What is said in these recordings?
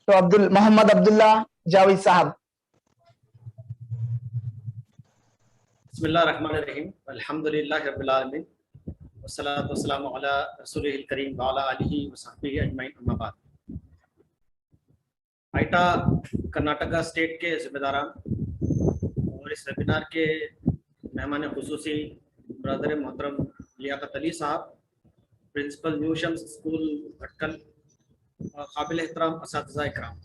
तो मोहम्मद अब्दुल्ला जावेद साहब। बिस्मिल्लाहिर्रहमानिर्रहीम, अल्हम्दुलिल्लाहि रब्बिल आलमीन, वस्सलातु वस्सलामु अला रसूलिहिल करीम व अला आलिहि व सहबिहि अजमईन, अम्मा बाद। आइटा कर्नाटका स्टेट के जिम्मेदारान और इस वेबिनार के मेहमान खुसूसी ब्रदर मोहतरम लियाकत अली साहब, principal New Shams School Bhatkal, और काबिल एहतराम असातिज़ा इकराम,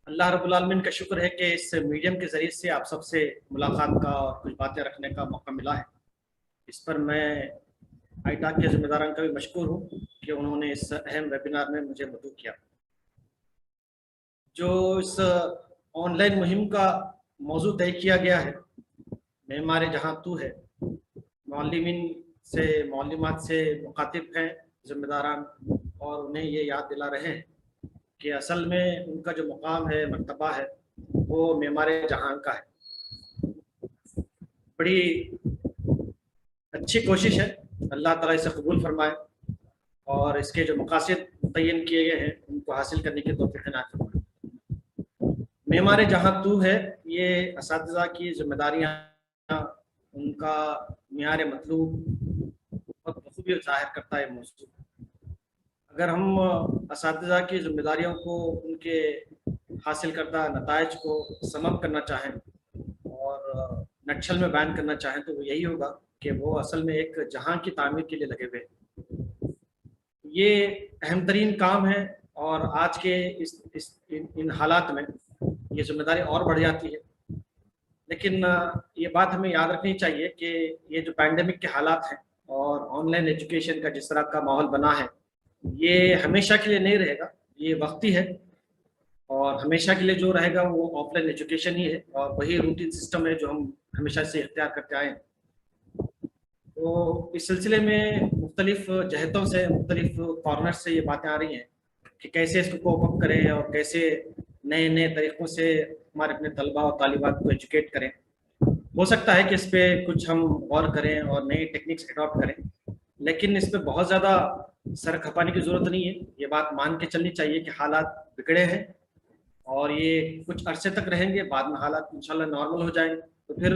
अल्लाह रब्बुल आलमीन का शुक्र है कि इस मीडियम के ज़रिए से आप सबसे मुलाकात का और कुछ बातें रखने का मौका मिला है। इस पर मैं आईटा के ज़िम्मेदारान का भी मशकूर हूँ कि उन्होंने इस अहम वेबिनार में मुझे मदऊ किया। जो इस ऑनलाइन मुहिम का मौजू तय किया गया है, मेमारे जहाँ तू है, मौलिमीन से मौलिमात से मुखातिब हैं ज़िम्मेदारान, और उन्हें ये याद दिला रहे हैं कि असल में उनका जो मुकाम है, मर्तबा है, वो मेमारे जहाँ का है। बड़ी अच्छी कोशिश है, अल्लाह ताला इसे कबूल फरमाए और इसके जो मकासद मुतय्यन किए गए हैं उनको हासिल करने की तौफीक इनायत फरमाए। मेमारे जहाँ तू है, ये असातिज़ा की जिम्मेदारियाँ, उनका मियार मतलूब बहुत बखूबी ज़ाहिर करता है मौजूद। अगर हम असातिज़ा की जिम्मेदारियों को, उनके हासिल करदा नताइज को समअप करना चाहें और नक्शल में बयान करना चाहें, तो वो यही होगा कि वो असल में एक जहां की तामीर के लिए लगे हुए हैं। ये अहम तरीन काम है और आज के इन हालात में ये जिम्मेदारी और बढ़ जाती है। लेकिन ये बात हमें याद रखनी चाहिए कि ये जो पैंडेमिक के हालात हैं और ऑनलाइन एजुकेशन का जिस तरह का माहौल बना है, ये हमेशा के लिए नहीं रहेगा, ये वक्ती है। और हमेशा के लिए जो रहेगा वो ऑफलाइन एजुकेशन ही है और वही रूटीन सिस्टम है जो हम हमेशा से इख्तियार करते आए हैं। तो इस सिलसिले में मुख्तलिफ जहतों से, मुख्तलिफ कॉर्नर से ये बातें आ रही हैं कि कैसे इसको कोप अप करें और कैसे नए नए तरीक़ों से हमारे अपने तलबा और तालिबात को एजुकेट करें। हो सकता है कि इस पर कुछ हम गौर करें और नई टेक्निक्स अडॉप्ट करें, लेकिन इस पर बहुत ज़्यादा सर खपाने की ज़रूरत नहीं है। ये बात मान के चलनी चाहिए कि हालात बिगड़े हैं और ये कुछ अरसे तक रहेंगे, बाद में हालात इंशाल्लाह नॉर्मल हो जाएंगे, तो फिर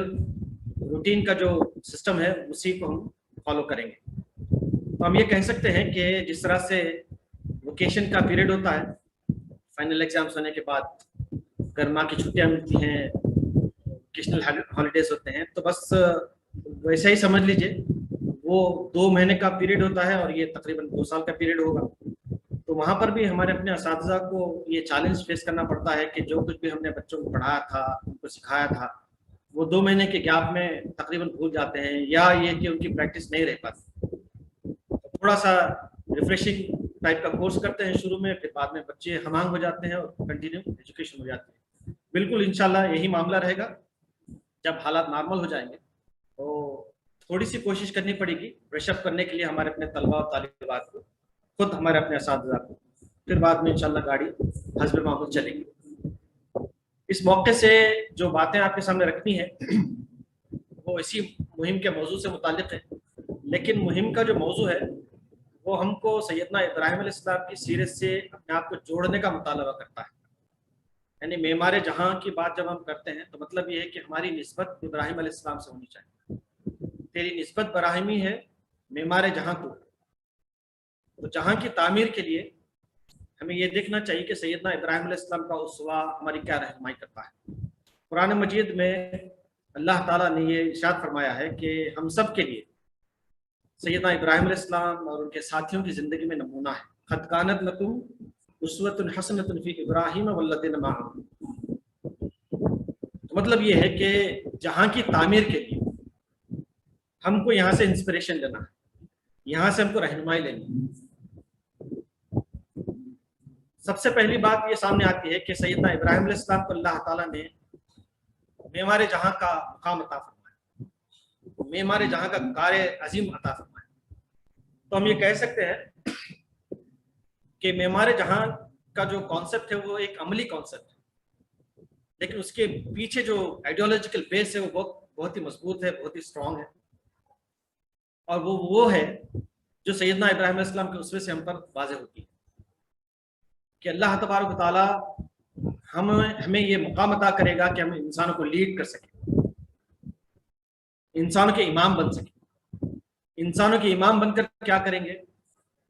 रूटीन का जो सिस्टम है उसी को हम फॉलो करेंगे। तो हम ये कह सकते हैं कि जिस तरह से वोकेशन का पीरियड होता है, फाइनल एग्जाम्स होने के बाद गर्मा की छुट्टियां मिलती हैं, वोकेशनल हॉलीडेज होते हैं, तो बस वैसे ही समझ लीजिए वो 2 महीने का पीरियड होता है और ये तकरीबन 2 साल का पीरियड होगा। तो वहाँ पर भी हमारे अपने असातिज़ा को ये चैलेंज फेस करना पड़ता है कि जो कुछ भी हमने बच्चों को पढ़ाया था, उनको सिखाया था, वो 2 महीने के गैप में तकरीबन भूल जाते हैं, या ये कि उनकी प्रैक्टिस नहीं रह पाती। तो थोड़ा सा रिफ्रेशिंग टाइप का कोर्स करते हैं शुरू में, फिर बाद में बच्चे हमांग हो जाते हैं और कंटिन्यू एजुकेशन हो जाती है। बिल्कुल इंशाल्लाह यही मामला रहेगा। जब हालात नॉर्मल हो जाएंगे तो थोड़ी सी कोशिश करनी पड़ेगी ब्रशअप करने के लिए हमारे अपने तलबा और तालिबात को, खुद हमारे अपने असातिज़ा को, फिर बाद में इंशाल्लाह गाड़ी हस्ब मामूल चलेगी। इस मौके से जो बातें आपके सामने रखनी है वो इसी मुहिम के मौजू से मुताल्लिक़ है, लेकिन मुहिम का जो मौजू है वो हमको सैयदना इब्राहिम अलैहिस्सलाम की सीरत से अपने आप को जोड़ने का मुतालबा करता है। यानी मेमारे जहाँ की बात जब हम करते हैं तो मतलब ये है कि हमारी निस्बत इब्राहिम अलैहिस्सलाम से होनी चाहिए। तेरी निस्बत बराहिमी है मेमारे जहाँ को, तो जहाँ की तामीर के लिए हमें ये देखना चाहिए कि सैयदना इब्राहिम अलैहिस्सलाम का उसवा हमारी क्या रहनुमाई करता है। कुरान मजीद में अल्लाह ताला ने ये इरशाद फरमाया है कि हम सब के लिए सैयदना इब्राहिम अलैहिस्सलाम और उनके साथियों की ज़िंदगी में नमूना है। क़द कानत लकुम उस्वतुन हसनतुन फ़ी इब्राहीम वल्लज़ीना मअहू। तो मतलब ये है कि जहाँ की तामीर के लिए हमको यहाँ से इंस्पिरेशन लेना है, यहाँ से हमको रहनुमाई लेनी है। सबसे पहली बात ये सामने आती है कि सैयदना इब्राहिम अलैहिस्सलाम को अल्लाह ताला ने मेमारे जहाँ का मुकाम अता फरमाया, मेमारे जहाँ का कार्य अजीम अता फरमाया। तो हम ये कह सकते हैं कि मेमारे जहाँ का जो कॉन्सेप्ट है वो एक अमली कॉन्सेप्ट है, लेकिन उसके पीछे जो आइडियोलॉजिकल बेस है वो बहुत ही मजबूत है, बहुत ही स्ट्रॉन्ग है, और वो है जो सैयदना इब्राहिम अलैहिस्सलाम के उसवे से हम पर वाज़ेह होती है کہ اللہ تبارک و تعالیٰ ہمیں یہ مقام عطا کرے گا کہ ہم انسانوں کو لیڈ کر سکیں، انسانوں کے امام بن سکیں۔ انسانوں کے امام بن کر کیا کریں گے؟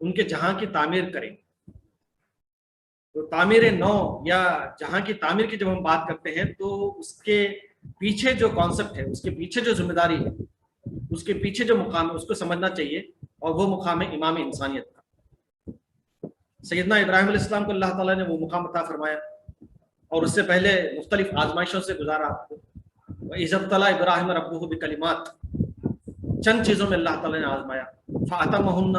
ان کے جہاں کی تعمیر کریں گے۔ تو تعمیر نو یا جہاں کی تعمیر کی جب ہم بات کرتے ہیں تو اس کے پیچھے جو کانسیپٹ ہے، اس کے پیچھے جو ذمہ داری ہے، اس کے پیچھے جو مقام ہے، اس کو سمجھنا چاہیے، اور وہ مقام ہے امام انسانیت کا۔ سیدنا ابراہیم علیہ السلام کو اللہ تعالیٰ نے وہ مقام عطا فرمایا، اور اس سے پہلے مختلف آزمائشوں سے گزارا۔ وَإِذَا ابْتَلَىٰ إِبْرَاهِيمَ رَبُّهُ بِكَلِمَاتٍ، چند چیزوں میں اللہ تعالیٰ نے آزمایا، فَأَتَمَّهُنَّ،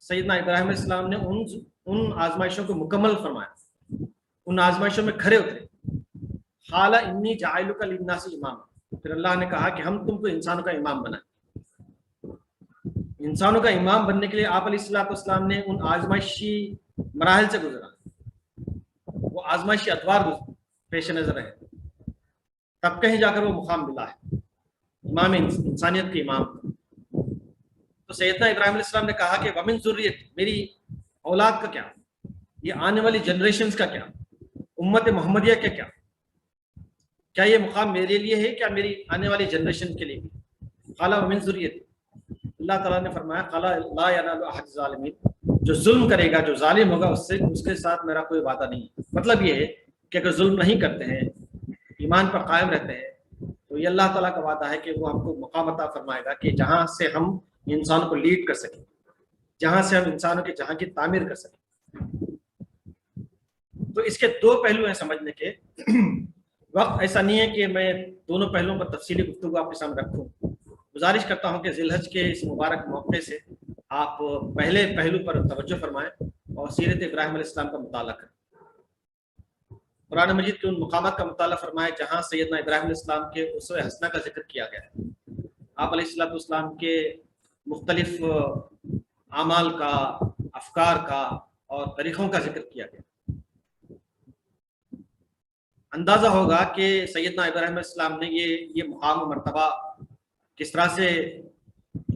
سیدنا ابراہیم علیہ السلام نے ان آزمائشوں کو مکمل فرمایا، ان آزمائشوں میں کھرے اترے۔ قَالَ إِنِّي جَاعِلُكَ لِلنَّاسِ إِمَامًا، پھر اللہ نے کہا کہ ہم تم کو انسانوں کا امام بنائیں۔ انسانوں کا امام بننے کے لیے آپ علیہ الصلوۃ والسلام نے ان آزمائشی مراحل سے گزرا، وہ آزمائشی ادوار پیش نظر رہے، تب کہیں جا کر وہ مقام ملا ہے امام انسانیت کے امام۔ تو سیدنا ابراہیم علیہ السلام نے کہا کہ ومن ذریت، میری اولاد کا کیا، یہ آنے والی جنریشنز کا کیا، امت محمدیہ کا کیا یہ مقام میرے لیے ہے، کیا میری آنے والی جنریشن کے لیے؟ قال ومن ذریت، اللہ تعالیٰ نے فرمایا قال لا ینال احد الظالمین، جو ظلم کرے گا، جو ظالم ہوگا، اس کے ساتھ میرا کوئی وعدہ نہیں ہے۔ مطلب یہ ہے کہ اگر ظلم نہیں کرتے ہیں، ایمان پر قائم رہتے ہیں، تو یہ اللہ تعالیٰ کا وعدہ ہے کہ وہ ہم کو مقام عطا فرمائے گا کہ جہاں سے ہم انسانوں کو لیڈ کر سکیں، جہاں سے ہم انسانوں کے جہاں کی تعمیر کر سکیں۔ تو اس کے دو پہلو ہیں سمجھنے کے۔ وقت ایسا نہیں ہے کہ میں دونوں پہلوؤں پر تفصیلی گفتگو آپ کے سامنے رکھوں۔ گزارش کرتا ہوں کہ ذی الحج کے اس مبارک موقع سے آپ پہلے پہلو پر توجہ فرمائیں اور سیرت ابراہیم علیہ السلام کا مطالعہ کریں، قرآن مجید کے ان مقامات کا مطالعہ فرمائیں جہاں سیدنا ابراہیم علیہ السلام کے اسوہ حسنہ کا ذکر کیا گیا ہے، آپ علیہ الصلوۃ والسلام کے مختلف اعمال کا، افکار کا اور طریقوں کا ذکر کیا گیا۔ اندازہ ہوگا کہ سیدنا ابراہیم علیہ السلام نے یہ مقام و مرتبہ کس طرح سے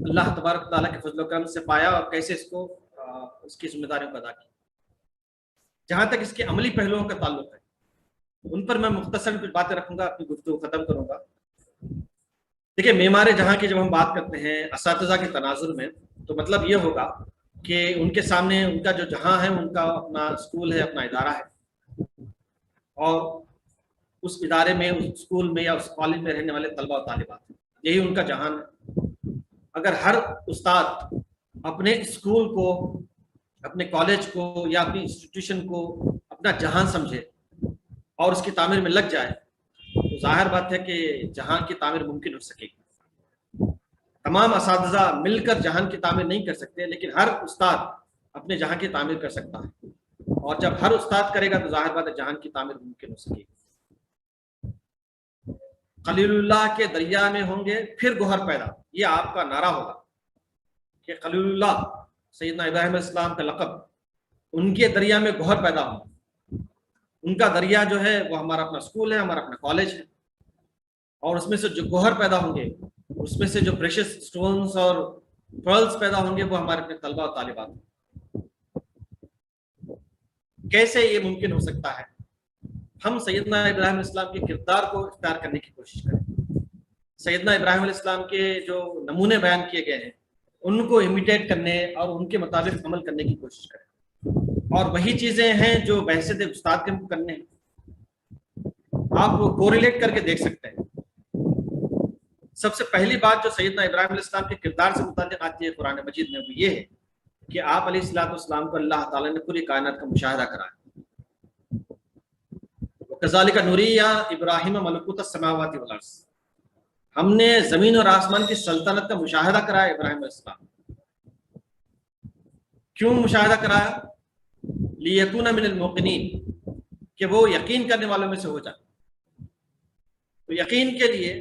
اللہ تبارک تعالیٰ کے فضل و کرم سے پایا اور کیسے اس کی ذمہ داریوں کو ادا کی۔ جہاں تک اس کے عملی پہلوؤں کا تعلق ہے، ان پر میں مختصر کچھ باتیں رکھوں گا، اپنی گفتگو ختم کروں گا۔ دیکھیں، معمار جہاں کی جب ہم بات کرتے ہیں اساتذہ کے تناظر میں، تو مطلب یہ ہوگا کہ ان کے سامنے ان کا جو جہاں ہے، ان کا اپنا اسکول ہے، اپنا ادارہ ہے، اور اس ادارے میں، اس اسکول میں یا اس کالج میں رہنے والے طلبہ و طالبات، یہی ان کا جہان ہے۔ اگر ہر استاد اپنے اسکول کو، اپنے کالج کو یا اپنی انسٹیٹیوشن کو اپنا جہان سمجھے اور اس کی تعمیر میں لگ جائے، تو ظاہر بات ہے کہ جہان کی تعمیر ممکن ہو سکے گی۔ تمام اساتذہ مل کر جہان کی تعمیر نہیں کر سکتے، لیکن ہر استاد اپنے جہاں کی تعمیر کر سکتا ہے، اور جب ہر استاد کرے گا تو ظاہر بات ہے جہان کی تعمیر ممکن ہو سکے گی۔ خلیل اللہ کے دریا میں ہوں گے پھر گوہر پیدا، یہ آپ کا نعرہ ہوگا کہ خلیل اللہ سیدنا ابراہیم علیہ السلام کا لقب، ان کے دریا میں گوہر پیدا ہوں، ان کا دریا جو ہے وہ ہمارا اپنا اسکول ہے، ہمارا اپنا کالج ہے، اور اس میں سے جو گوہر پیدا ہوں گے، اس میں سے جو پریشس سٹونز اور پرلز پیدا ہوں گے، وہ ہمارے اپنے طلبہ و طالبات ہیں۔ کیسے یہ ممکن ہو سکتا ہے؟ ہم سیدنا ابراہیم علیہ السلام کے کردار کو اختیار کرنے کی کوشش کریں، سیدنا ابراہیم علیہ السلام کے جو نمونے بیان کیے گئے ہیں ان کو امیٹیٹ کرنے اور ان کے مطابق عمل کرنے کی کوشش کریں، اور وہی چیزیں ہیں جو بحثیت استاد کے ہم کو کرنے ہیں۔ آپ وہ کوریلیٹ کر کے دیکھ سکتے ہیں۔ سب سے پہلی بات جو سیدنا ابراہیم علیہ السلام کے کردار سے متعلق آتی ہے قرآن مجید میں، وہ یہ ہے کہ آپ علیہ الصلوۃ والسلام کو اللہ تعالیٰ نے پوری کائنات کا مشاہدہ کرایا۔ کذالک نری ابراہیم ملکوت السماوات والارض، ہم نے زمین اور آسمان کی سلطنت کا مشاہدہ کرایا ابراہیم علیہ السلام۔ کیوں مشاہدہ کرایا؟ لیکون من الموقنین، کہ وہ یقین کرنے والوں میں سے ہو جائے۔ تو یقین کے لیے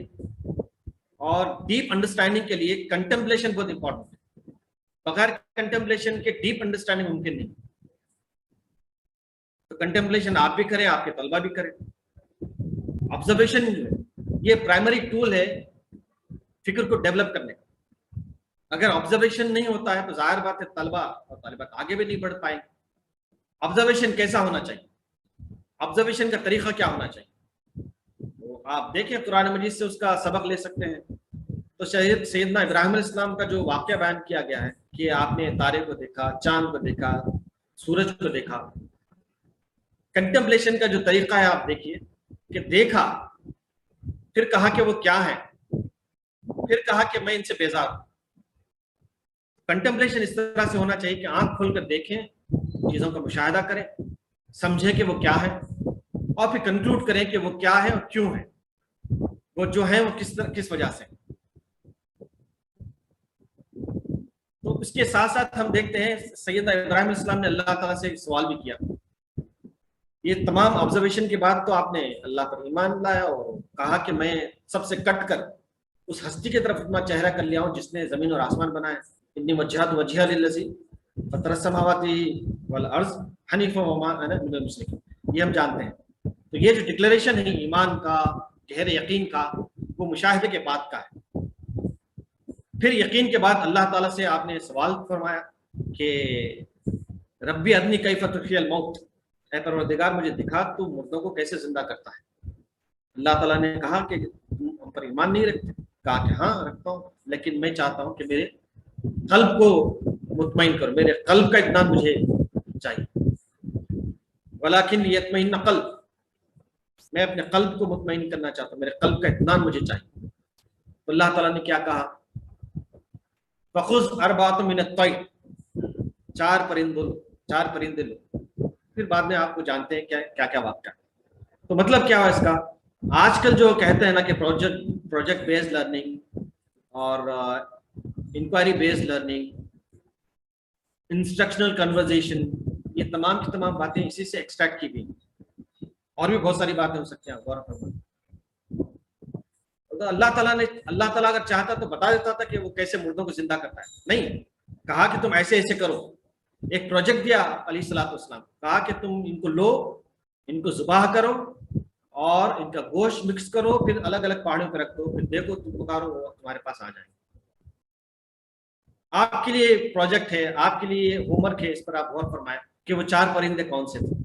اور ڈیپ انڈرسٹینڈنگ کے لیے کنٹمپلیشن بہت امپورٹنٹ ہے، بغیر کنٹمپلیشن کے ڈیپ انڈرسٹینڈنگ ممکن نہیں۔ تو کنٹمپلیشن آپ بھی کریں، آپ کے طلبہ بھی کریں۔ آبزرویشن یہ پرائمری ٹول ہے فکر کو ڈیولپ کرنے کا۔ اگر آبزرویشن نہیں ہوتا ہے تو ظاہر بات ہے طلبہ اور طالبات آگے بھی نہیں بڑھ پائیں گے۔ ऑब्जर्वेशन कैसा होना चाहिए, ऑब्जर्वेशन का तरीका क्या होना चाहिए, तो आप देखें कुरान मजीद से उसका सबक ले सकते हैं। तो सैयदना इब्राहिम अलैहिस्सलाम का जो वाक़या बयान किया गया है कि आपने तारे को देखा, चांद को देखा, सूरज को देखा, कंटेम्पलेशन का जो तरीका है आप देखिए कि देखा, फिर कहा कि वो क्या है, फिर कहा कि मैं इनसे बेजार हूं। कंटेम्पलेशन इस तरह से होना चाहिए कि आंख खोलकर देखें, चीजों का मुशाहिदा करें, समझें कि वो क्या है, और फिर कंक्लूड करें कि वो क्या है और क्यों है, वो जो है वो किस वजह से। तो इसके साथ साथ हम देखते हैं सैयदना इब्राहिम अलैहिस्सलाम ने अल्लाह ताला से सवाल भी किया। ये तमाम ऑब्जर्वेशन के बाद तो आपने अल्लाह पर ईमान लाया और कहा कि मैं सबसे कट कर उस हस्ती की तरफ अपना चेहरा कर लिया हूं जिसने जमीन और आसमान बनाए। इन्नी वजहतु वजहिया लिल्लज़ी फ़तरस समावाति वल अर्ज़ हनीफ़ा वमा अना मिनल मुशरिकीन, ये हम जानते हैं। तो ये जो डिक्लेरेशन है ईमान का, गहरे यकीन का, वो मुशाहिदे के बाद का है। फिर यकीन के बाद अल्लाह ताला से आपने सवाल फरमाया कि रब्बी अदनी कैफ़ तुह्यिल मौत, ऐ परवरदिगार मुझे दिखा तू मुर्दों को कैसे जिंदा करता है। अल्लाह ताला ने कहा कि तुम हम पर ईमान नहीं रखते, कहा कि हाँ रखता हूँ, लेकिन मैं चाहता हूँ कि मेरे कल्ब को मुतमईन करो, मेरे कल्ब का इत्मीनान मुझे चाहिए। वलाकिन यत्मइन्न क़ल्ब, मैं अपने कल्ब को मुतमईन करना चाहता हूँ, मेरे कल्ब का इत्मीनान मुझे चाहिए। तो अल्लाह ताला ने क्या कहा, फ़ख़ुज़ अर्बाअतम मिनत तैर, चार परिंदे लो। फिर बाद में आपको जानते हैं क्या क्या वाक़या। तो मतलब क्या हुआ इसका, आजकल जो कहते हैं ना कि प्रोजेक्ट बेस्ड लर्निंग और inquiry based learning, instructional conversation, ये तमाम की तमाम बातें इसी से एक्सट्रैक्ट की गई। और भी बहुत सारी बातें हो सकती हैं, गौर फरमाइए। तो अल्लाह ताला अगर चाहता तो बता देता था कि वो कैसे मुर्दों को जिंदा करता है। नहीं, कहा कि तुम ऐसे ऐसे करो। एक प्रोजेक्ट दिया अलैहिस्सलाम, कहा कि तुम इनको लो, इनको जुबाह करो और इनका गोश्त मिक्स करो, फिर अलग अलग पहाड़ियों पर रख दो, फिर देखो तुम पुकारो वो तुम्हारे पास आ जाएंगे। आपके लिए प्रोजेक्ट है, आपके लिए होमवर्क है, इस पर आप गौर फरमाएं कि वो चार परिंदे कौन से थे।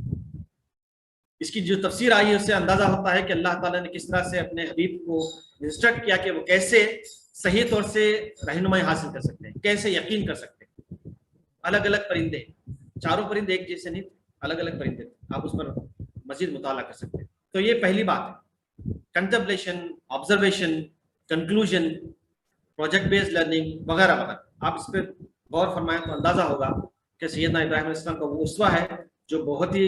इसकी जो तफसीर आई है उससे अंदाजा होता है कि अल्लाह ताला ने किस तरह से अपने हबीब को इंस्ट्रक्ट किया कि वो कैसे सही तौर से रहनुमाई हासिल कर सकते हैं, कैसे यकीन कर सकते हैं। अलग अलग परिंदे, चारों परिंदे एक जैसे नहीं, अलग अलग परिंदे थे, आप उस पर मजीद मुताला कर सकते हैं। तो ये पहली बात है, contemplation, observation, conclusion, project based learning वगैरह वगैरह। आप इस पर गौर फरमाएं तो अंदाजा होगा कि सैयदना इब्राहिम अलैहिस्सलाम का वो उसवा है जो बहुत ही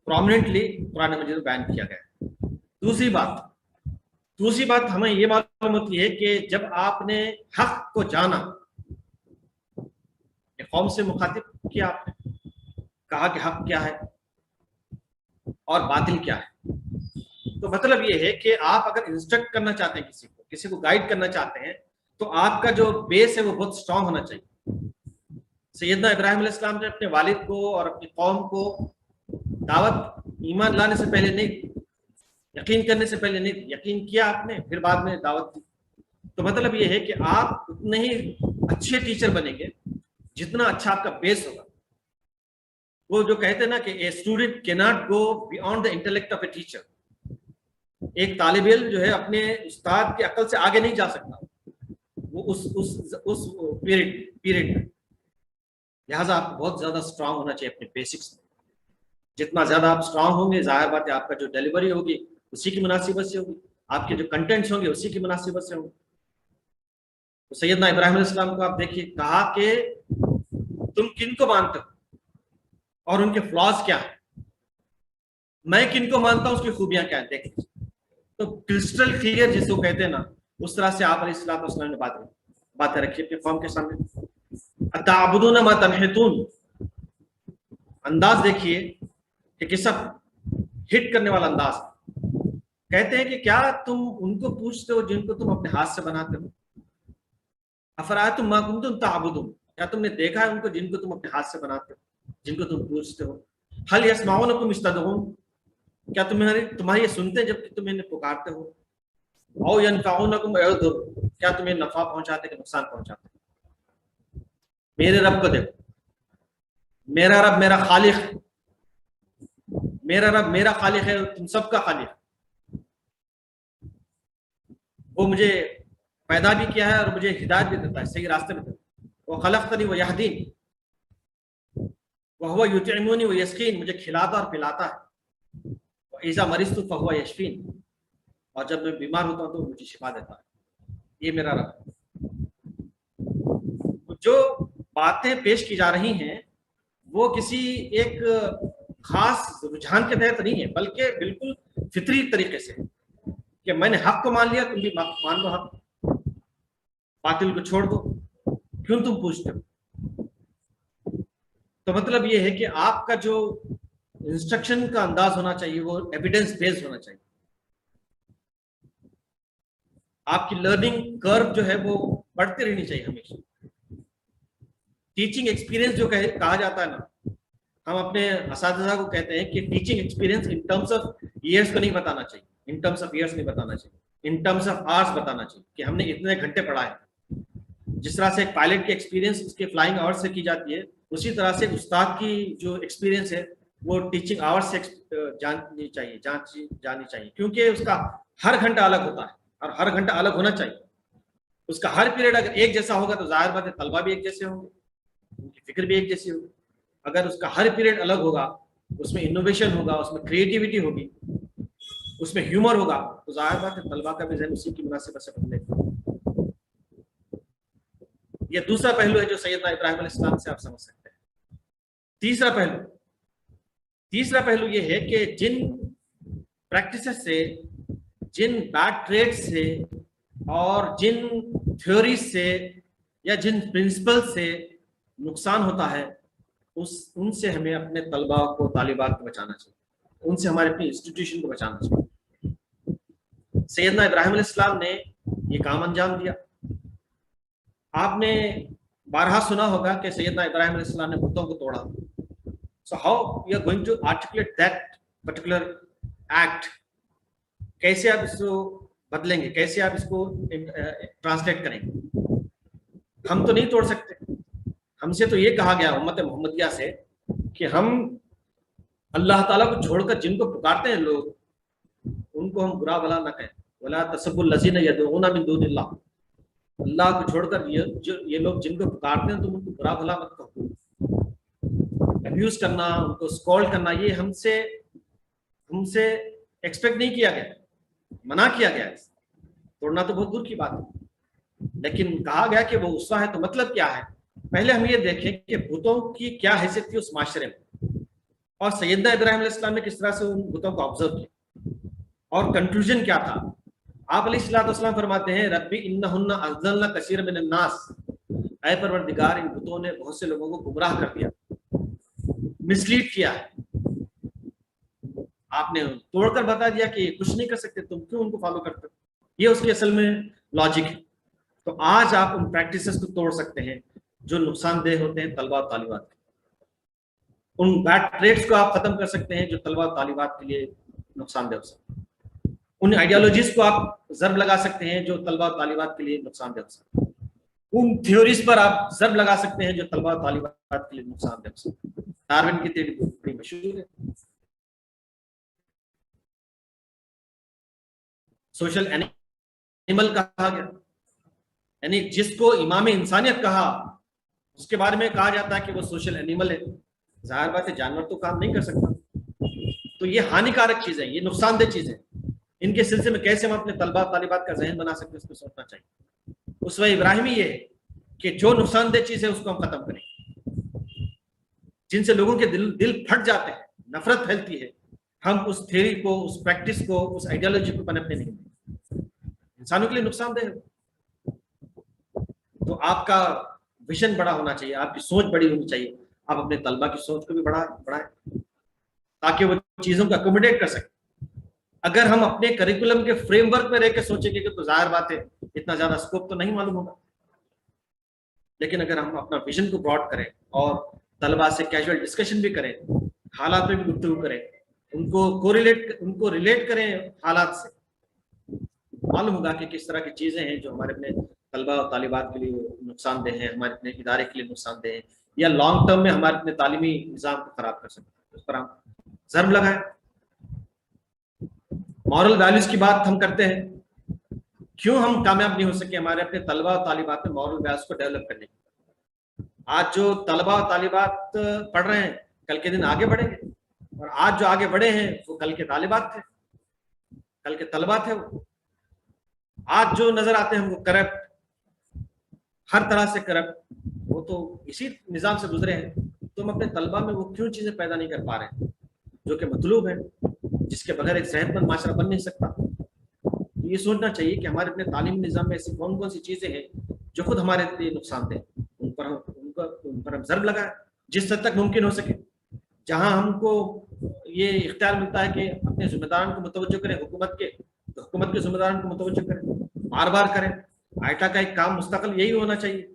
प्रोमिनेंटली कुरान मजीद में बयान किया गया है। दूसरी बात हमें ये मालूम होती है कि जब आपने हक को जाना, कौम से मुखातिब किया, आपने कहा कि हक क्या है और बातिल क्या है। तो मतलब ये है कि आप अगर इंस्ट्रक्ट करना चाहते हैं किसी को गाइड करना चाहते हैं, तो आपका जो बेस है वो बहुत स्ट्रांग होना चाहिए। सैयदना इब्राहिम अलैहिस्सलाम ने अपने वालिद को और अपनी कौम को दावत ईमान लाने से पहले नहीं, यकीन करने से पहले नहीं, यकीन किया आपने, फिर बाद में दावत दी। तो मतलब ये है कि आप उतने ही अच्छे टीचर बनेंगे जितना अच्छा आपका बेस होगा। वो जो कहते हैं ना कि a student can not go beyond the intellect of a teacher. एक तालिब इल्म जो है अपने उस्ताद की अकल से आगे नहीं जा सकता, वो उस पीरियड में। लिहाजा आपको बहुत ज्यादा स्ट्रांग होना चाहिए अपने बेसिक्स में। जितना ज्यादा आप स्ट्रांग होंगे, जाहिर बात है आपका जो डिलीवरी होगी उसी की मुनासिबत से होगी, आपके जो कंटेंट्स होंगे उसी की मुनासिबत से होंगे। तो सैयदना इब्राहिम अलैहिस्सलाम को आप देखिए, कहा कि तुम किन को मानते हो और उनके फ्लॉज क्या है, मैं किन को मानता हूं उसकी खूबियां क्या है, देख लीजिए। तो क्रिस्टल क्लियर जिसको कहते हैं ना, उस तरह से आप अलैहिस्सलाम ने बातें रखी अपनी कौम के सामने। अताबुदून मा तनहितून, अंदाज देखिए कि किस हिट करने वाला अंदाज। कहते हैं कि क्या तुम उनको पूछते हो जिनको तुम अपने हाथ से बनाते हो। अफराअयतुम मा कुंतुम ताबुदून, क्या तुमने देखा है उनको जिनको तुम अपने हाथ से बनाते हो, जिनको तुम पूछते हो। हल यस्माऊनकुम इस्तदऊन, क्या तुम्हारी ये सुनते हैं जबकि तुम इन्हें पुकारते हो। औ यनफऊनकुम यदुर, क्या तुम्हें नफा पहुंचाते कि नुकसान पहुंचाते। मेरे रब को देखो, मेरा रब मेरा खालिक میرا رب میرا خالق ہے اور تم سب کا خالق ہے. وہ مجھے پیدا بھی کیا ہے اور مجھے ہدایت بھی دیتا ہے, صحیح راستے میں دیتا ہے. وہ خلقتنی و یہدین وہو یطعمونی و یسقین, مجھے کھلاتا اور پلاتا ہے. اذا مرضت فہو یشفین, اور جب میں بیمار ہوتا ہوں تو مجھے شفا دیتا ہے. یہ میرا رب ہے. جو باتیں پیش کی جا رہی ہیں وہ کسی ایک خاص رجحان کے تحت نہیں ہے, بلکہ بالکل فطری طریقے سے کہ میں نے حق کو مان لیا, تم بھی مان لو حق, باطل کو چھوڑ دو, کیوں تم پوچھتے ہو. تو مطلب یہ ہے کہ آپ کا جو انسٹرکشن کا انداز ہونا چاہیے وہ ایویڈنس بیسڈ ہونا چاہیے. آپ کی لرننگ کرو جو ہے وہ بڑھتی رہنی چاہیے ہمیشہ. ٹیچنگ ایکسپیرینس جو کہا جاتا ہے نا, ہم اپنے اساتذہ کو کہتے ہیں کہ teaching experience in terms of years کو نہیں بتانا چاہیے, ان ٹرمز آف ایئرس نہیں بتانا چاہیے, ان ٹرمز آف آورس بتانا چاہیے کہ ہم نے اتنے گھنٹے پڑھا ہے. جس طرح سے ایک پائلٹ کی ایکسپیرینس اس کے فلائنگ آورس سے کی جاتی ہے, اسی طرح سے استاد کی جو ایکسپیرینس ہے وہ ٹیچنگ آورس سے جاننی چاہیے, کیونکہ اس کا ہر گھنٹہ الگ ہوتا ہے اور ہر گھنٹہ الگ ہونا چاہیے. اس کا ہر پیریڈ اگر ایک جیسا ہوگا تو ظاہر بات ہے طلبہ بھی ایک جیسے ہوں گے, ان کی فکر بھی ایک جیسی ہوگی. اگر اس کا ہر پیریڈ الگ ہوگا, اس میں انوویشن ہوگا, اس میں کریٹیوٹی ہوگی, اس میں ہیومر ہوگا, تو ظاہر بات ہے طلبہ کا بھی ذہن اسی کی مناسبت سے بدلے گا. یہ دوسرا پہلو ہے جو سیدنا ابراہیم علیہ السلام سے آپ سمجھ سکتے ہیں. تیسرا پہلو یہ ہے کہ جن پریکٹسز سے, جن بیڈ ٹریڈ سے اور جن تھیوریز سے یا جن پرنسپل سے نقصان ہوتا ہے, ان سے ہمیں اپنے طلباء کو, طالبات کو بچانا چاہیے, ان سے ہمارے اپنی انسٹیٹیوشن کو بچانا چاہیے. سیدنا ابراہیم علیہ السلام نے یہ کام انجام دیا. آپ نے بارہا سنا ہوگا کہ سیدنا ابراہیم علیہ السلام نے بتوں کو توڑا. So how you are going to articulate that particular act, کیسے آپ اس کو بدلیں گے, کیسے آپ اس کو ٹرانسلیٹ کریں گے. ہم تو نہیں توڑ سکتے. ہم سے تو یہ کہا گیا امت محمدیہ سے کہ ہم اللہ تعالیٰ کو چھوڑ کر جن کو پکارتے ہیں لوگ, ان کو ہم برا بھلا نہ کہیں. ولا تسبوا الذین یدعون من دون اللہ, اللہ کو چھوڑ کر یہ لوگ جن کو پکارتے ہیں تم ان کو برا بھلا مت کہو. ابیوز کرنا, ان کو اسکالڈ کرنا, یہ ہم سے ایکسپیکٹ نہیں کیا گیا, منع کیا گیا. توڑنا تو بہت دور کی بات ہے, لیکن کہا گیا کہ وہ غصہ ہے. تو مطلب کیا ہے, پہلے ہم یہ دیکھیں کہ بتوں کی کیا حیثیت تھی اس معاشرے میں, اور سیدنا ابراہیم علیہ السلام نے کس طرح سے ان بتوں کو آبزرو کیا, اور کنکلوژن کیا تھا. آپ علیہ الصلوۃ والسلام فرماتے ہیں ربی انہن اضللن کثیر من الناس, اے پروردگار ان بتوں نے بہت سے لوگوں کو گمراہ کر دیا, مسلیڈ کیا ہے. آپ نے توڑ کر بتا دیا کہ کچھ نہیں کر سکتے, تم کیوں ان کو فالو کرتے ہو. یہ اس کی اصل میں لاجک ہے. تو آج آپ ان پریکٹسز کو توڑ سکتے ہیں جو نقصان دہ ہوتے ہیں طلبہ اور طالبات کے. ان بیڈ ٹریڈس کو آپ ختم کر سکتے ہیں جو طلبہ اور طالبات کے لیے نقصان دہ ہو سکتے ہیں. ان آئیڈیالوجیز کو آپ ضرب لگا سکتے ہیں جو طلبہ اور طالبات کے لیے نقصان دہ ہو سکتے ہیں. ان تھیوریز پر آپ ضرب لگا سکتے ہیں جو طلبہ اور طالبات کے لیے نقصان دہ ہو سکتے ہیں. ڈارون کی تھیوری بڑی مشہور ہے. سوشل اینیمل کہا گیا, یعنی جس کو امام انسانیت کہا اس کے بارے میں کہا جاتا ہے کہ وہ سوشل اینیمل ہے. ظاہر بات ہے جانور تو کام نہیں کر سکتا. تو یہ ہانیکارک چیزیں, یہ نقصان دہ چیزیں, ان کے سلسلے میں کیسے ہم اپنے طلبہ طالبات کا ذہن بنا سکتے ہیں اس کو سوچنا چاہیے. اسوہ ابراہیمی یہ ہے کہ جو نقصان دہ چیز ہے اس کو ہم ختم کریں. جن سے لوگوں کے دل پھٹ جاتے ہیں, نفرت پھیلتی ہے, ہم اس تھیوری کو, اس پریکٹس کو, اس آئیڈیالوجی کو پنپنے نہیں دیں. انسانوں کے لیے نقصان دہ ہے. تو آپ کا ویژن بڑا ہونا چاہیے, آپ کی سوچ بڑی ہونی چاہیے. آپ اپنے طلبہ کی سوچ کو بھی بڑھائیں تاکہ وہ چیزوں کو اکوموڈیٹ کر سکیں. اگر ہم اپنے کریکولم کے فریم ورک میں رہ کے سوچیں گے تو ظاہر بات ہے اتنا زیادہ اسکوپ تو نہیں معلوم ہوگا. لیکن اگر ہم اپنا ویژن کو براڈ کریں اور طلبہ سے کیجول ڈسکشن بھی کریں, حالات میں بھی گفتگو کریں, ان کو ریلیٹ کریں حالات سے, معلوم ہوگا کہ کس طرح کی چیزیں ہیں جو ہمارے اپنے طلبہ اور طالبات کے لیے نقصان دہ ہیں, ہمارے اپنے ادارے کے لیے نقصان دہ ہیں, یا لانگ ٹرم میں ہمارے اپنے تعلیمی نظام کو خراب کر سکتے ہیں. اس پر ہم ضرب لگائیں मॉरल वैल्यूज की बात हम करते हैं, क्यों हम कामयाब नहीं हो सके हमारे अपने तलबा और तालिबात में मॉरल वैल्यूज को डेवलप करने की। आज जो तलबा और तालिबात पढ़ रहे हैं कल के दिन आगे बढ़ेंगे, और आज जो आगे बढ़े हैं वो कल के तालिबात थे, कल के तलबा थे। वो आज जो नजर आते हैं हमको करप्ट, हर तरह से करप्ट, वो तो इसी निजाम से गुजरे हैं। तो हम अपने तलबा में वो क्यों चीजें पैदा नहीं कर पा रहे हैं जो कि मतलूब है, जिसके बगैर एक सेहतमंद माशरा बन नहीं सकता। तो ये सोचना चाहिए कि हमारे अपने तालीमी निज़ाम में ऐसी कौन कौन सी चीज़ें हैं जो खुद हमारे लिए नुकसानदेह, उन पर हम ज़र्ब लगाएं जिस हद तक मुमकिन हो सके। जहां हमको ये इख्तियार मिलता है कि अपने जिम्मेदारान को मुतवज्जो करें, हुकूमत के जिम्मेदारान को मुतवज्जो करें, बार बार करें। आईटा का एक काम मुस्तकिल यही होना चाहिए,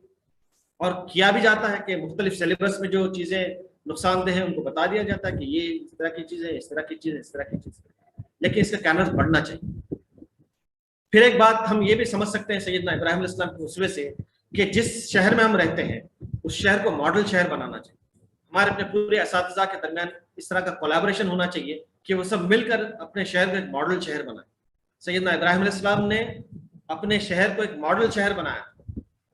और किया भी जाता है कि मुख्तलिफ सिलेबस में जो चीज़ें नुकसानदेह हैं उनको बता दिया जाता है कि ये इस तरह की चीज़ है, इस तरह की चीज़ है, इस तरह की चीज़ है, लेकिन इसका कैनवस बढ़ना चाहिए। फिर एक बात हम ये भी समझ सकते हैं सैयदना इब्राहिम अलैहिस्सलाम के उसवे से कि जिस शहर में हम रहते हैं उस शहर को मॉडल शहर बनाना चाहिए। हमारे अपने पूरे असातिज़ा के दरमियान इस तरह का कोलैबोरेशन होना चाहिए कि वो सब मिलकर अपने शहर को एक मॉडल शहर बनाए। सैयदना इब्राहिम अलैहिस्सलाम ने अपने शहर को एक मॉडल शहर बनाया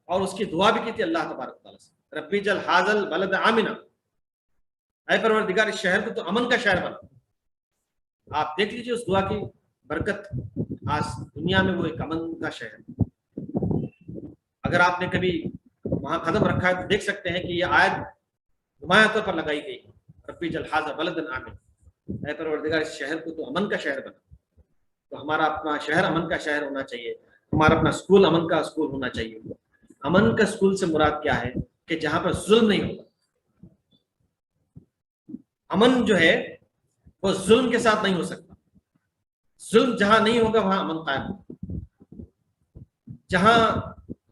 और उसकी दुआ भी की थी अल्लाह तबारक तआला से, रब्बी जल हाज़ल बलद आमिना, ऐ परवरदिगार इस शहर को तो अमन का शहर बना। आप देख लीजिए उस दुआ की बरकत, आज दुनिया में वो एक अमन का शहर। अगर आपने कभी वहां कदम रखा है तो देख सकते हैं कि ये आयत नुमाया तौर पर लगाई गई, रब्बी जल हाज़ल बलद आमिना, ऐ परवरदिगार इस शहर को तो अमन का शहर बना। तो हमारा अपना शहर अमन का शहर होना चाहिए, हमारा अपना स्कूल अमन का स्कूल होना चाहिए। अमन का स्कूल से मुराद क्या है कि जहां पर जुल्म नहीं होगा। अमन जो है वो जुल्म के साथ नहीं हो सकता। जुल्म जहां नहीं होगा वहां अमन कायम होगा, जहां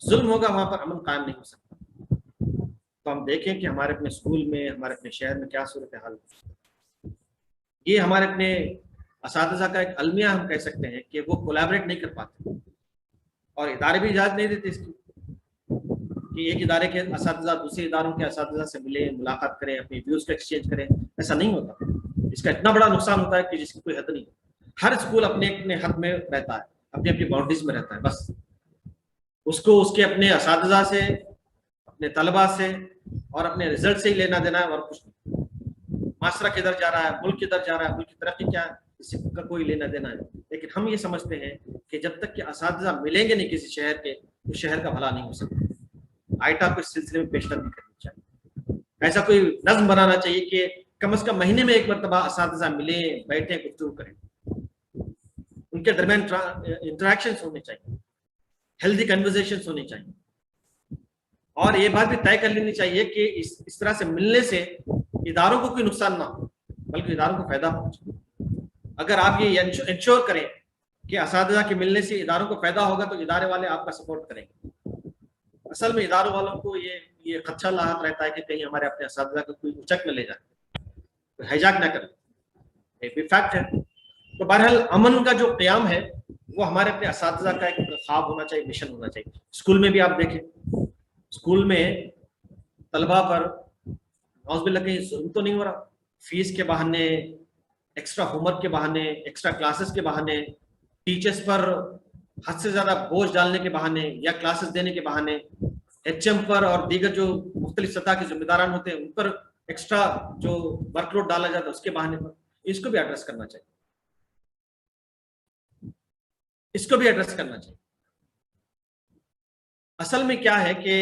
जुल्म होगा वहां पर अमन कायम नहीं हो सकता। तो हम देखें कि हमारे अपने स्कूल में, हमारे अपने शहर में क्या सूरत हाल है। ये हमारे अपने असातिज़ा का एक अलमिया हम कह सकते हैं कि वो कोलैबोरेट नहीं कर पाते, और इदारे भी इजाज़त नहीं देते इसकी कि एक इदारे के असातिज़ा दूसरे इदारों के असातिज़ा से मिले, मुलाकात करें, अपनी व्यूज़ का एक्सचेंज करें। ऐसा नहीं होता। इसका इतना बड़ा नुकसान होता है कि जिसकी कोई हद नहीं। हर स्कूल अपने अपने हद में रहता है, अपनी अपनी बाउंड्रीज में रहता है। बस उसको उसके अपने असातिज़ा से, अपने तलबा से और अपने रिजल्ट से ही लेना देना है, और कुछ नहीं। माशरा किधर जा रहा है, मुल्क किधर जा रहा है, मुल्क की तरक्की क्या है, इससे का कोई लेना देना है। लेकिन हम ये समझते हैं कि जब तक कि असातिज़ा मिलेंगे नहीं किसी शहर के, उस शहर का भला नहीं हो सकता। आईटा को इस सिलसिले में पेशकदमी करनी चाहिए। ऐसा कोई नज़्म बनाना चाहिए कि कम से कम महीने में एक मरतबा असातिज़ा मिले, बैठे, गुफ्तगू करें, उनके दरमियान इंटरेक्शंस होने चाहिए, हेल्दी कन्वर्सेशंस होनी चाहिए। और ये बात भी तय कर लेनी चाहिए कि इस तरह से मिलने से इदारों को कोई नुकसान ना हो, बल्कि इदारों को फायदा पहुंचे। अगर आप ये इंश्योर करें कि असातिज़ा के मिलने से इदारों को फायदा होगा तो इदारे वाले आपका सपोर्ट करेंगे। असल में इदारों वालों को ये खदशा लाहक रहता है कि कहीं हमारे अपने असातिज़ा को कोई उचक में ले जाए, तो हैजाक ना करें, एक भी फैक्ट है। तो बहरहाल अमन का जो क़याम है वो हमारे अपने असातिज़ा का एक ख्वाब होना चाहिए, मिशन होना चाहिए। स्कूल में भी आप देखें, स्कूल में तलबा पर नौज़ुबिल्लाह कहीं जुल्म तो नहीं हो रहा। फीस के बहाने, एक्स्ट्रा होमवर्क के बहाने, एक्स्ट्रा क्लासेस के बहाने, टीचर्स पर हद से ज्यादा बोझ डालने के बहाने या क्लासेस देने के बहाने, एचएम पर और दीगर जो मुख्तलिफ सतह के जिम्मेदारान होते हैं उन पर एक्स्ट्रा जो वर्कलोड डाला जाता है उसके बहाने पर, इसको भी एड्रेस करना चाहिए, इसको भी एड्रेस करना चाहिए। असल में क्या है कि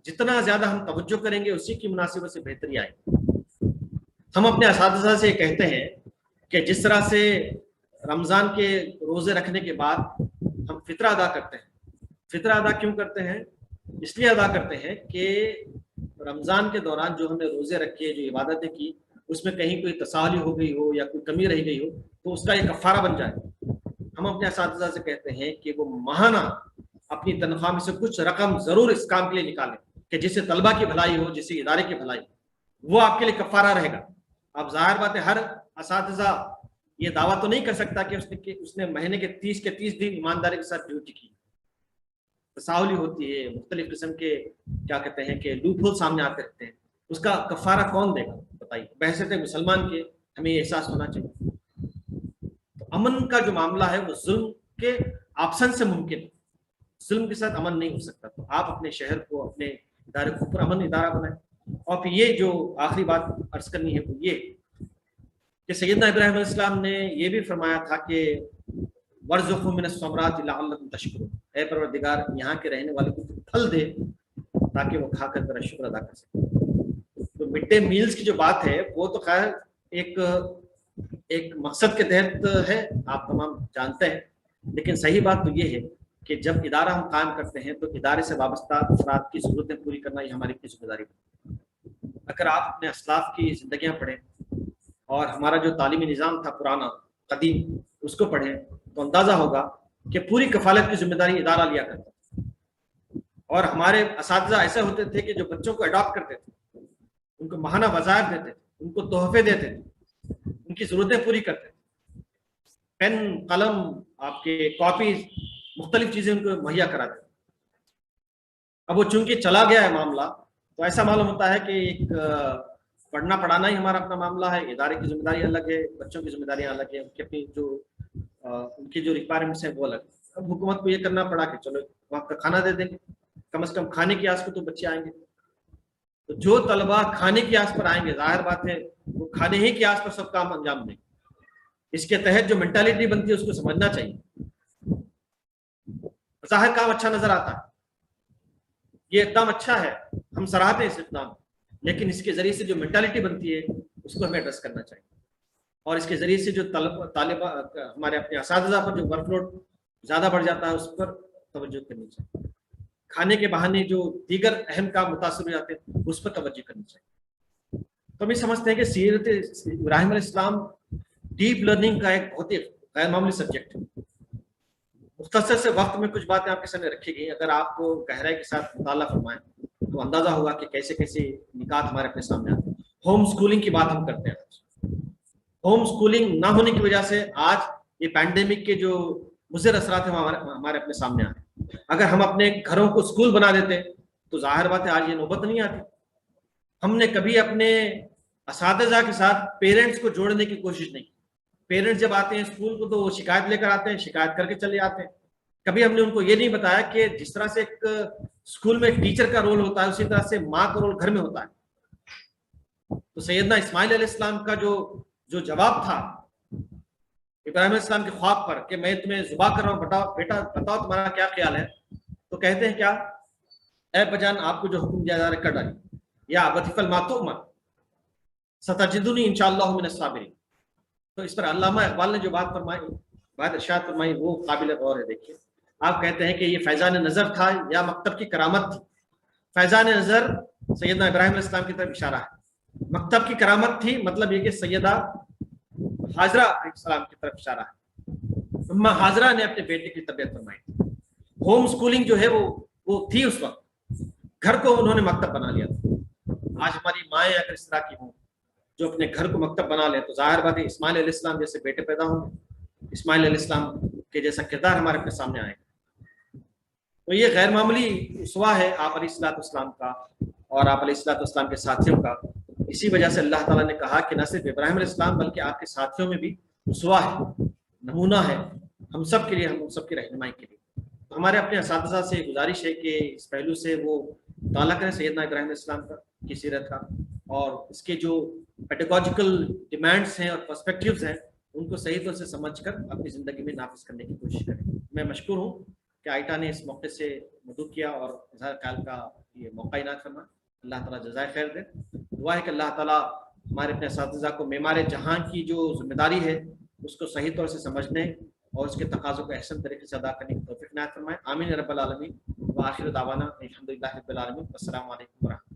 जितना ज्यादा हम तवज्जो करेंगे उसी की मुनासिबत से बेहतरी आएगी। हम अपने असातिज़ा से कहते हैं कि जिस तरह से रमज़ान के रोज़े रखने के बाद हम फित्रा अदा करते हैं, फित्रा अदा क्यों करते हैं? इसलिए अदा करते हैं कि रमज़ान के दौरान जो हमने रोज़े रखे, जो इबादतें की, उसमें कहीं कोई तसाहली हो गई हो या कोई कमी रह गई हो तो उसका एक कफ़ारा बन जाए। हम अपने असातिज़ा से कहते हैं कि वो माहाना अपनी तनख्वाह में से कुछ रकम ज़रूर इस काम के लिए निकालें कि जिससे तलबा की भलाई हो, जिससे इदारे की भलाई, वो आपके लिए कफ़ारा रहेगा। अब ज़ाहिर बात है हर असातिज़ा ये दावा तो नहीं कर सकता कि उसने महीने के 30 दिन ईमानदारी के साथ ड्यूटी की। तसाहुली होती है, मुख्तलिफ किस्म के क्या कहते हैं कि लूप होल सामने आते रहते हैं, उसका कफ़ारा कौन देगा बताइए? बहसत मुसलमान के हमें ये एहसास होना चाहिए। तो अमन का जो मामला है वो जुल्म के ऑप्शन से मुमकिन है। जुल्म के साथ अमन नहीं हो सकता। तो आप अपने शहर को, अपने इदारे को ऊपर अमन इदारा बनाए। और फिर ये जो आखिरी बात अर्ज करनी है वो ये कि सैयदना इब्राहिम अलैहिस्सलाम ने ये भी फरमाया था कि वर्ज़ुक़ू मिनस समराति लअल्लकुम तशकुरून, ऐ परवरदिगार यहाँ के रहने वाले को फल दे ताकि वो खाकर तेरा शुक्र अदा कर सके। तो मिड डे मील्स की जो बात है वो तो खैर एक मकसद के तहत है, आप तमाम जानते हैं। लेकिन सही बात तो ये है कि जब इदारा हम कायम करते हैं तो इदारे से वाबस्ता अफराद की ज़रूरतें पूरी करना ये हमारी अपनी जिम्मेदारी है। अगर आप अपने असलाफ की ज़िंदगियाँ पढ़ें और हमारा जो तालीमी निज़ाम था पुराना कदीम, उसको पढ़ें तो अंदाज़ा होगा कि पूरी कफालत की जिम्मेदारी इदारा लिया करता था। और हमारे असातिज़ा ऐसे होते थे कि जो बच्चों को अडॉप्ट करते थे, उनको महाना वज़ाइफ देते थे, उनको तोहफे देते थे, उनकी ज़रूरतें पूरी करते थे, पेन कलम, आपके कॉपी, मुख्तलिफ चीज़ें उनको मुहैया कराते थे। अब वो चूंकि चला गया है मामला, तो ऐसा मालूम होता है कि एक पढ़ना पढ़ाना ही हमारा अपना मामला है, इदारे की जिम्मेदारी अलग है, बच्चों की जिम्मेदारियां अलग है, उनकी अपनी जो उनकी जो रिक्वायरमेंट्स हैं वो अलग। अब हुकूमत को ये करना पड़ा कि चलो वक्त का खाना दे देंगे, कम से कम खाने की आस पर तो बच्चे आएंगे। तो जो तलबा खाने की आस पर आएंगे, जाहिर बात है वो खाने ही की आस पर सब काम अंजाम देंगे। इसके तहत जो मेंटालिटी बनती है उसको समझना चाहिए। जाहिर काम अच्छा नजर आता है, ये इकदाम अच्छा है, हम सराहते हैं इस इकदाम, लेकिन इसके जरिए से जो मेंटालिटी बनती है उसको हमें एड्रेस करना चाहिए। और इसके जरिए से जो तालिबा हमारे अपने असातिज़ा पर जो वर्कलोड ज़्यादा बढ़ जाता है उस पर तवज्जो करनी चाहिए। खाने के बहाने जो दीगर अहम काम मुतासर हो जाते हैं उस पर तवज्जो करनी चाहिए। तो हम ये समझते हैं कि सीरत इब्राहिम अलैहिस्सलाम डीप लर्निंग का एक बहुत ही गैर मामूली सब्जेक्ट है। मुख्तसर से वक्त में कुछ बातें आपके सामने रखी गई, अगर आपको गहराई के साथ मुताला फरमाएं तो अंदाजा होगा कि कैसे कैसे निकात हमारे अपने सामने आते हैं। होम स्कूलिंग की बात हम करते हैं। होम स्कूलिंग ना होने की वजह से आज ये पैंडेमिक के जो मुज़र असरात हैं हमारे अपने सामने आए। अगर हम अपने घरों को स्कूल बना देते तो जाहिर बात है आज ये नौबत नहीं आती। हमने कभी अपने असातिज़ा के साथ पेरेंट्स को जोड़ने की कोशिश नहीं की। पेरेंट्स जब आते हैं स्कूल को तो वो शिकायत लेकर आते हैं, शिकायत करके चले आते हैं। कभी हमने उनको ये नहीं बताया कि जिस तरह से एक स्कूल में टीचर का रोल होता है उसी तरह से माँ का रोल घर में होता है। तो सैयदना इस्माइल अलैहिस्सलाम का जो जवाब था इब्राहिम अलैहिस्सलाम के ख्वाब पर कि मैं तुम्हें ज़ुबा कर रहा हूँ, बेटा बताओ तुम्हारा क्या ख्याल है, तो कहते हैं क्या, ऐ बजान आपको जो हुक्म दिया जा रहा है कर डालिए, या बतिफल मातुमर सतजिदुनी इंशाअल्लाह मिनस साबिरीन। तो इस पर अल्लामा इकबाल ने जो बात फरमाई, बात इरशाद फरमाई, वो काबिल गौर है। देखिए आप कहते हैं कि ये फैज़ान नज़र था या मकतब की करामत थी। फैज़ान नज़र सैयदना इब्राहिम अलैहिस्सलाम की तरफ इशारा है, मकतब की करामत थी मतलब ये कि सैयदा हाजरा अलैहिस्सलाम की तरफ इशारा है। अम्मा हाजरा ने अपने बेटे की तबीयत फरमाई। होम स्कूलिंग जो है वो थी उस वक्त, घर को उन्होंने मकतब बना लिया था। आज हमारी माएँ अगर इस तरह की हों जो अपने घर को मकतब बना ले तो जाहिर बात है इस्माइल अलैहिस्सलाम जैसे बेटे पैदा होंगे, इस्माइल अलैहिस्सलाम के जैसा किरदार हमारे अपने सामने आएगा। तो ये गैर मामूली उसवा है आप अलैहिस्सलाम का और आप अलैहिस्सलाम के साथियों का। इसी वजह से अल्लाह ताला ने कहा कि न सिर्फ इब्राहिम अलैहिस्सलाम बल्कि आपके साथियों में भी उसवा है, नमूना है हम सब के लिए, हम सब की रहनुमाई के लिए। तो हमारे अपने असातिज़ा से गुजारिश है कि इस पहलू से वो मुताला करें सैयदना इब्राहिम अलैहिस्सलाम की सीरत का, और इसके जो पेडागॉजिकल डिमांड्स हैं और पर्सपेक्टिव्स हैं उनको सही तरह से समझकर अपनी ज़िंदगी में नाफिज करने की कोशिश करें। मैं मशकूर हूँ कि आइटा ने इस मौके से मदद किया और इज़हार ख्याल का ये मौका इनात फरमा। अल्लाह ताला जज़ाए खैर दे। दुआ है कि अल्लाह ताला हमारे अपने असातिज़ा को मेमार जहाँ की जो जिम्मेदारी है उसको सही तौर से समझने और उसके तकाज़ों को अहसन तरीके से अदा करने की तौफ़ीक़ इनात फरमाए। आमीन या रब्बल आलमीन। व आखिर दावाना अल्हम्दुलिल्लाहि रब्बिल आलमीन। अस्सलामु अलैकुम व रहमतुल्लाह।